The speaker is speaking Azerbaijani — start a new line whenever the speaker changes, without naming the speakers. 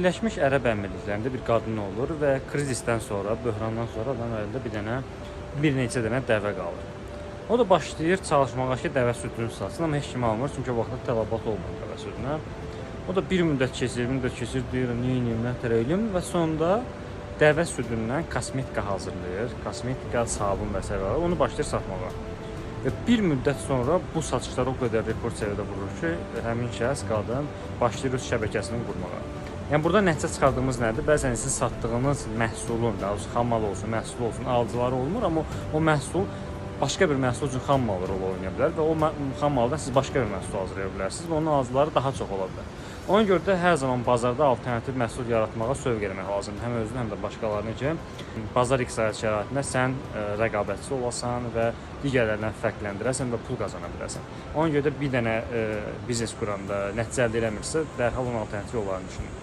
Birləşmiş Ərəb Əmirliklərində bir qadın olur və krizisdən sonra, böhrandan sonra adam əlində bir neçə dənə dəvə qalır. O da başlayır çalışmağa ki, dəvə südünü satsın, amma heç kim almır, çünki o vaxtda tələbat olmur dəvə südünə. O da bir müddət keçir, deyir, neyim, nətər eləyim və sonunda dəvə südündən kosmetika hazırlayır, kosmetika, sabun və s. onu başlayır satmağa. Və bir müddət sonra bu satışlar o qədər rekord səviyyədə vurur ki, həmin şəxs, qadın başlayır öz şəbəkəsini qurmağa. Yəni burada nəticə çıxardığımız nədir? Bəzən sizin satdığınız məhsulun, daha doğrusu xam mal olsun, məhsul olsun, alıcıları olmur, amma o məhsul başqa bir məhsul üçün xam mal rol oynaya bilər və o xam maldan siz başqa bir məhsul hazırlaya bilərsiniz və onun alıcıları daha çox ola bilər. Ona görə də hər zaman bazarda alternativ məhsul yaratmağa sövq eləmək lazımdır. Həm özünə, həm də başqalarına ki, bazar iqtisadi şəraitində sən rəqabətçi olasan və digərlərindən fərqləndirəsən və pul qazana bilərsən. Ona görə də bir dənə biznes quranda nəticə əldə eləmirsə, dərhal onun alternativ yollarını düşünün.